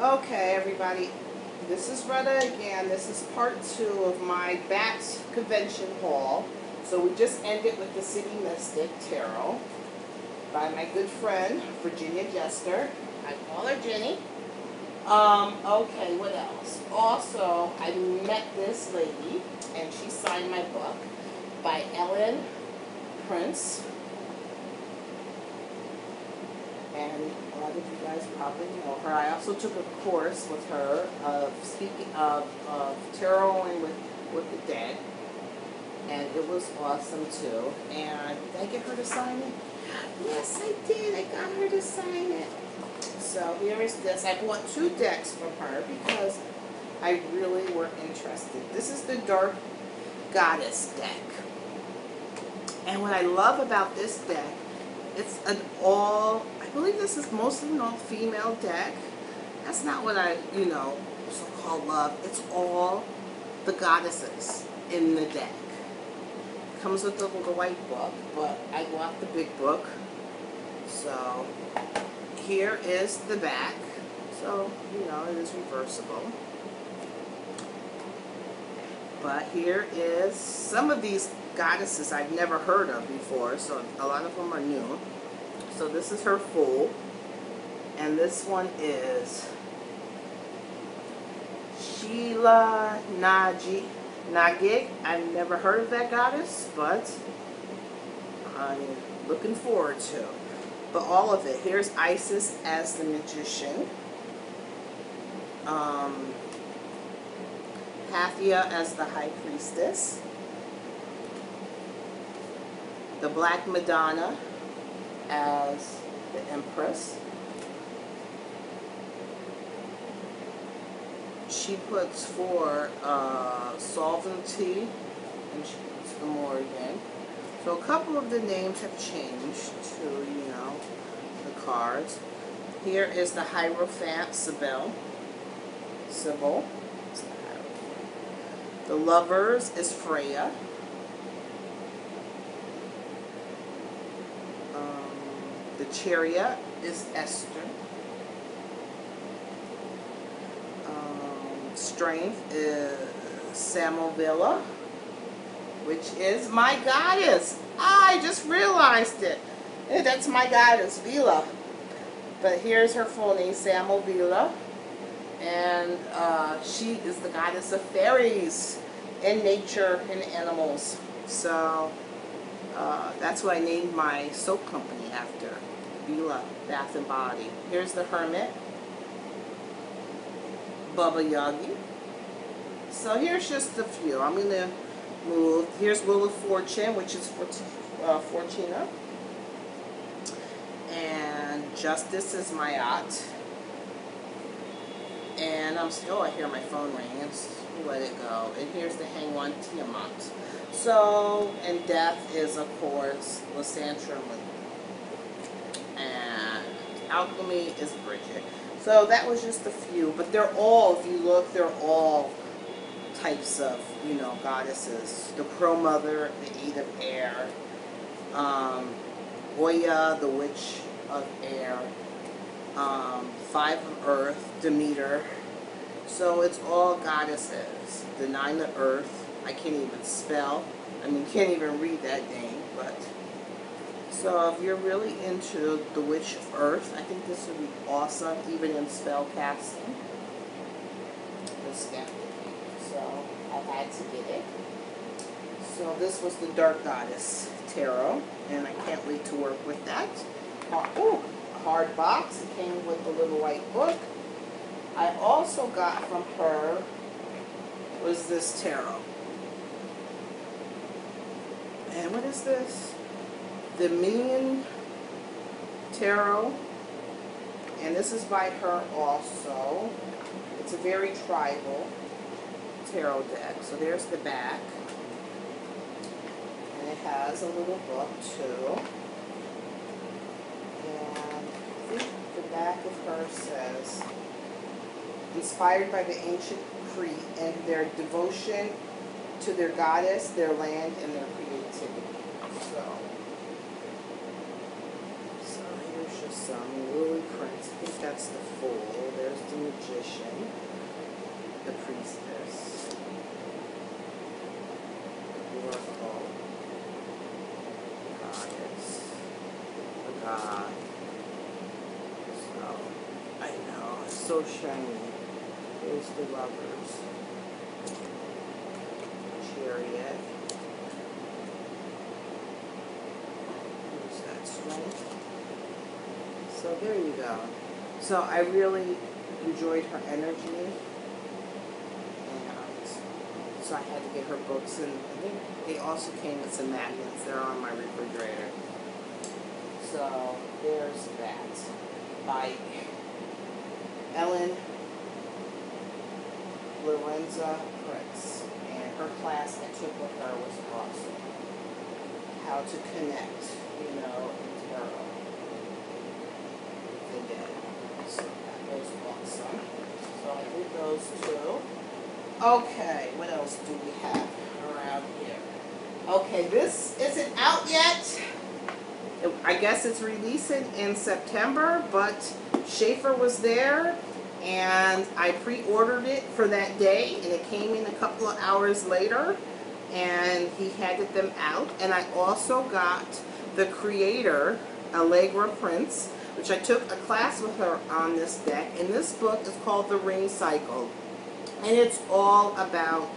Okay, everybody, this is Retta again. This is part 2 of my Bat Convention haul. So we just ended with the City Mystic Tarot by my good friend, Virginia Jester. I call her Jenny. Okay, what else? Also, I met this lady, and she signed my book by Ellen Prince. And a lot of you guys probably know her. I also took a course with her of speaking of tarot with the dead, and it was awesome too. And did I get her to sign it? Yes, I did. I got her to sign it. So here is this. I bought 2 decks from her because I really were interested. This is the Dark Goddess deck, and what I love about this deck, it's an all, I believe this is mostly an all-female deck. That's not what I, so-called love. It's all the goddesses in the deck. Comes with the white book, but I got the big book. So here is the back. So, it is reversible. But here is some of these goddesses I've never heard of before, so a lot of them are new. So this is her full, and this one is Sheila Nagig. I've never heard of that goddess, but I'm looking forward to. But all of it. Here's Isis as the magician. Hathia as the high priestess. The Black Madonna as the Empress. She puts for Sovereignty, and she puts the more again. So a couple of the names have changed to, the cards. Here is the Hierophant, Sybil. The Lovers is Freya. The Chariot is Esther. Strength is Samovilla, which is my goddess. I just realized it. That's my goddess, Vila. But here's her full name, Samovilla. And she is the goddess of fairies and nature and animals. So that's what I named my soap company after, Vila Bath and Body. Here's the Hermit, Baba Yagi. So here's just a few. I'm going to move. Here's Wheel of Fortune, which is Fortuna. And Justice is Mayat. And I'm still, I hear my phone ring. Let it go. And here's the Hanged Tiamat. So, and Death is, of course, Lysandra. And Alchemy is Bridget. So that was just a few. But they're all, if you look, they're all types of, goddesses. The Crow Mother, the Aid of Air. Oya, the Witch of Air. 5 of Earth, Demeter. So it's all goddesses. The 9 of Earth, I can't even spell. Can't even read that name. But so if you're really into the Witch of Earth, I think this would be awesome, even in spell casting. This deck. So I had to get it. So this was the Dark Goddess Tarot, and I can't wait to work with that. Oh, hard box. It came with a little white book. I also got from her was this tarot. And what is this? The Minion Tarot. And this is by her also. It's a very tribal tarot deck. So there's the back. And it has a little book too. The back of her says, inspired by the ancient Crete and their devotion to their goddess, their land, and their creativity. So here's just some Lily Prince. I think that's the full. There's the Magician. the priestess, the oracle, the goddess, the god. So, I know, it's so shiny. Here's the lovers, chariot. Here's that strength. So there you go. So I really enjoyed her energy, and so I had to get her books, and I think they also came with some magnets. They're on my refrigerator. So there's that by Ellen Lorenza Prince, and her class I took with her was awesome. How to connect, in tarot with the dead. So that was awesome. So I did those two. Okay, what else do we have around here? Okay, this isn't out yet. I guess it's releasing in September, but Schaefer was there, and I pre-ordered it for that day, and it came in a couple of hours later, and he handed them out. And I also got the creator, Allegra Prince, which I took a class with her on this deck, and this book is called The Ring Cycle, and it's all about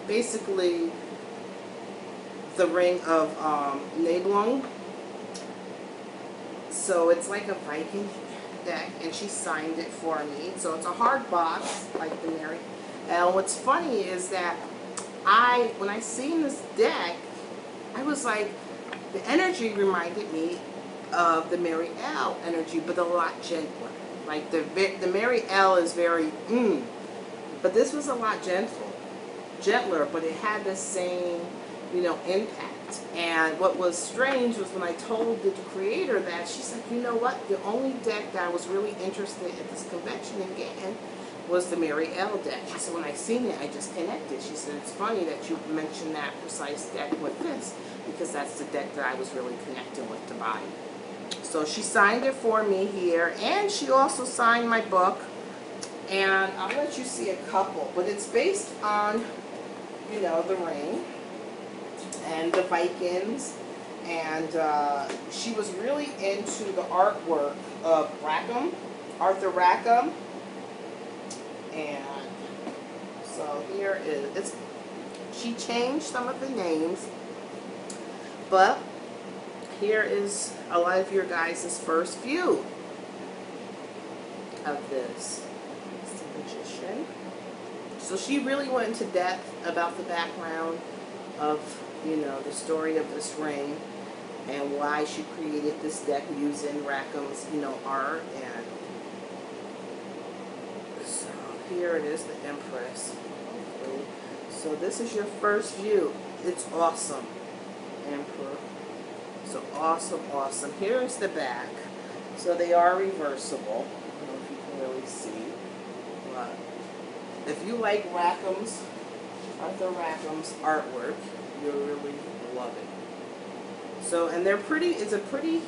basically the ring of Nibelung. So it's like a Viking deck, and she signed it for me. So it's a hard box, like the Mary. And what's funny is that when I seen this deck, I was like, the energy reminded me of the Mary L energy, but a lot gentler. Like the Mary L is very but this was a lot gentler, but it had the same, impact. And what was strange was when I told the creator that, she said, you know what, the only deck that I was really interested in at this convention in getting was the Mary L deck. She said, when I seen it, I just connected. She said, it's funny that you mentioned that precise deck with this, because that's the deck that I was really connecting with to buy. So she signed it for me here, and she also signed my book. And I'll let you see a couple, but it's based on, the ring and the Vikings, and she was really into the artwork of Rackham, Arthur Rackham, and so here is, she changed some of the names, but here is a lot of your guys' first view of this. It's the Magician. So she really went into depth about the background of, the story of this ring, and why she created this deck using Rackham's, art. And so here it is, the Empress. Okay. So this is your first view. It's awesome. Emperor. So awesome. Here is the back. So they are reversible. I don't know if you can really see. But if you like Arthur Rackham's artwork, you'll really love it. So, and they're pretty, it's a pretty,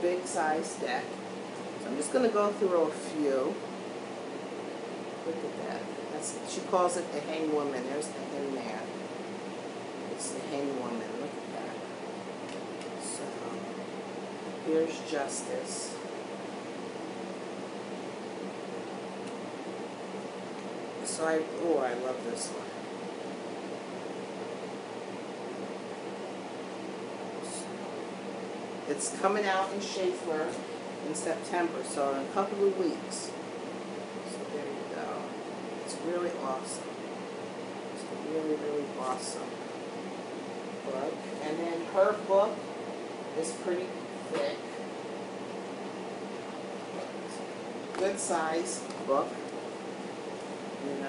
big size deck. So I'm just going to go through a few. Look at that. She calls it the Hangwoman. There's the Hangman. It's the Hangwoman. Look at that. So, here's Justice. So I love this one. It's coming out in Schaefer in September, so in a couple of weeks. So there you go. It's really awesome. It's a really, really awesome book. And then her book is pretty thick. Good size book. And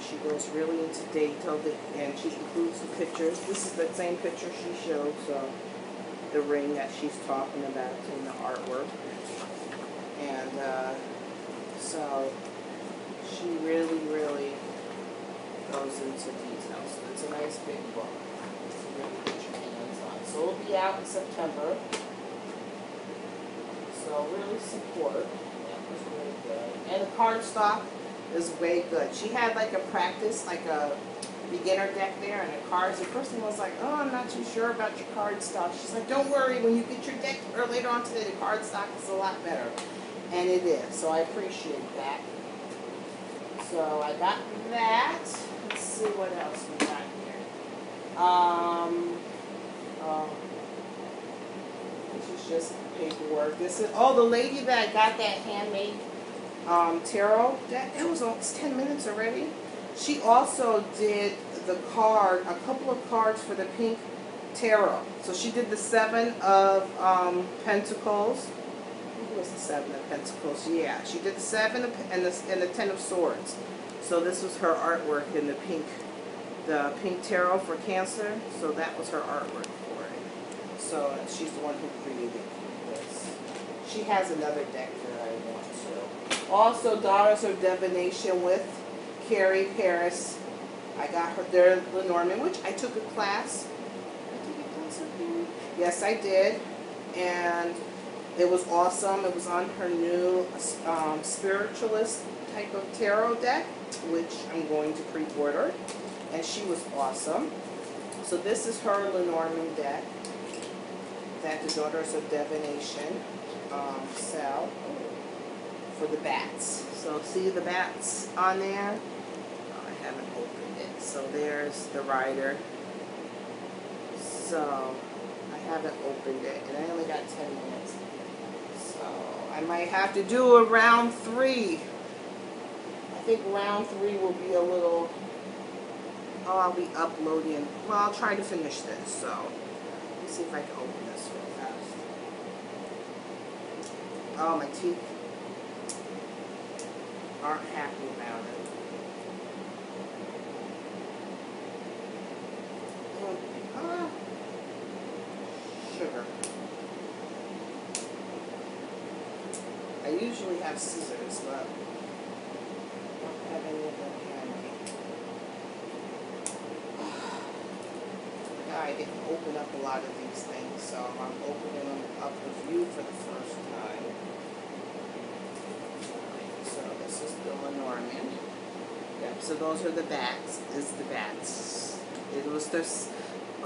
she goes really into detail, and she includes the pictures. This is the same picture she showed, so the ring that she's talking about in the artwork. And so she really, really goes into details. So it's a nice big book. It's really put your hands on. So it'll be out in September. So really support. really good. And the cardstock is way good. She had like a practice, like a beginner deck there, and the cards. The person was like, "Oh, I'm not too sure about your cardstock." She's like, "Don't worry. When you get your deck or later on today, the cardstock is a lot better," and it is. So I appreciate that. So I got that. Let's see what else we got here. This is just paperwork. This is the lady that got that handmade tarot deck. It's 10 minutes already. She also did a couple of cards for the pink tarot. So she did the 7 of Pentacles. What was the 7 of Pentacles? Yeah, she did the 7 and the 10 of Swords. So this was her artwork in the pink tarot for Cancer. So that was her artwork for it. So she's the one who created this. She has another deck that I want to. Also, Daughters of Divination with Carrie Paris. I got her there, Lenormand, which I took a class. I took a class of Carrie. Yes, I did. And it was awesome. It was on her new spiritualist type of tarot deck, which I'm going to pre-order. And she was awesome. So this is her Lenormand deck that the Daughters of Divination sell for the bats. So see the bats on there? Oh, I haven't opened it. So there's the rider. So I haven't opened it, and I only got 10 minutes. So I might have to do a round 3. I think round 3 will be a little. Oh, I'll be uploading. Well, I'll try to finish this. So let me see if I can open this real fast. Oh, my teeth aren't happy about it. Sugar. I usually have scissors, but I don't have any of them handy. I didn't open up a lot of these things, so I'm opening them up with you for the first time. So this is the Lenormand. Yep, so those are the bats. This is the bats. It was this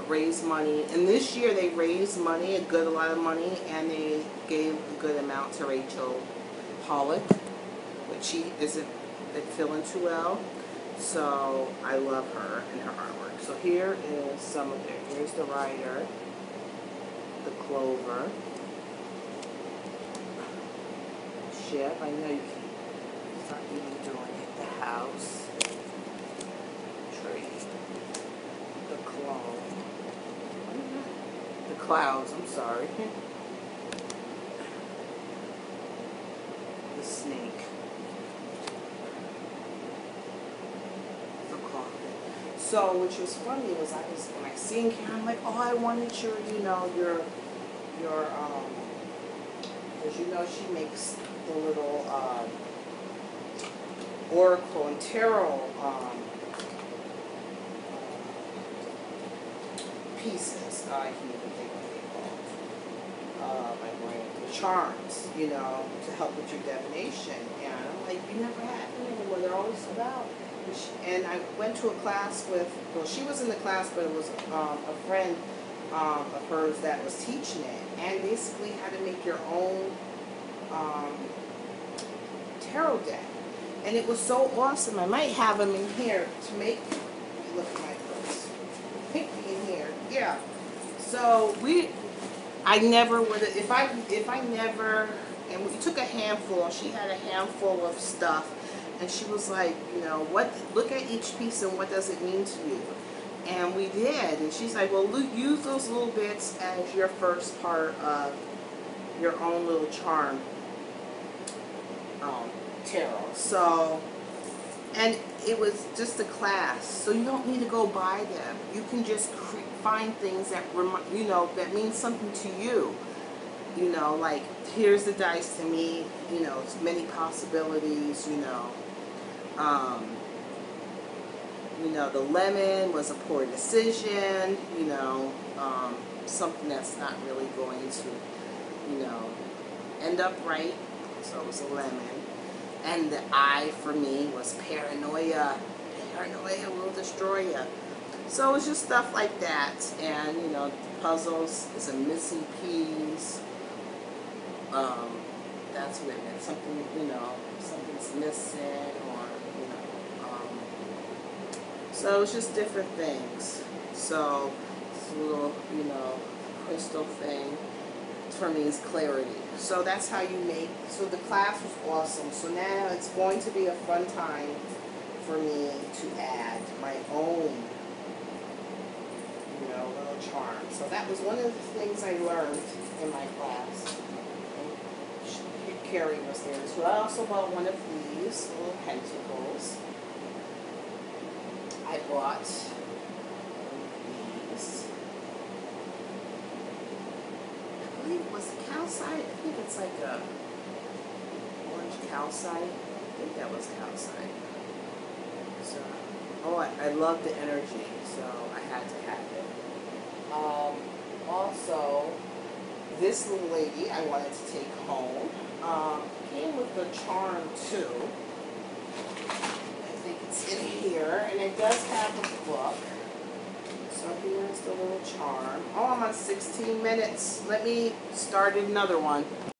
raise money, and this year they raised money, a lot of money, and they gave a good amount to Rachel Pollack, but she isn't feeling too well. So I love her and her artwork. So here is some of it. Here's the rider, the clover, ship. I know you can't start even doing it. The house, tree, the clone. The clouds, I'm sorry. The snake. The coffin. So, which was funny was when I seen Karen, I'm like, oh, I wanted your, because she makes the little oracle and tarot pieces. I can't even think what they call my brain. The charms, to help with your divination. And I'm like, you never had any of them. They're always about. And I went to a class she was in the class, but it was a friend of hers that was teaching it. And basically how to make your own tarot deck. And it was so awesome. I might have them in here to make. Look at my purse. In here, yeah. So I never would have, if I never, and we took a handful. She had a handful of stuff, and she was like, look at each piece and what does it mean to you? And we did, and she's like, well, use those little bits as your first part of your own little charm tarot. So, and it was just a class, so you don't need to go buy them. You can just find things that that mean something to you. Like here's the dice to me. It's many possibilities. The lemon was a poor decision. Something that's not really going to, end up right. So it was a lemon. And the I for me was paranoia. Paranoia will destroy you. So it's just stuff like that. And, you know, puzzles is a missing piece. That's what it meant. Something, you know, something's missing, or, you know, so it's just different things. So this little, you know, crystal thing for me is clarity. So that's how you make. So the class was awesome. So now it's going to be a fun time for me to add my own, you know, little charm. So that was one of the things I learned in my class. Carrie was there too. I also bought one of these little pentacles. I bought these. I believe it was calcite. I think it's like a orange calcite. I think that was calcite. So, oh, I love the energy, so I had to have it. Also, this little lady I wanted to take home. Came with the charm too. I think it's in here, and it does have a book. So here's the little charm. Oh, I'm on 16 minutes. Let me start another one.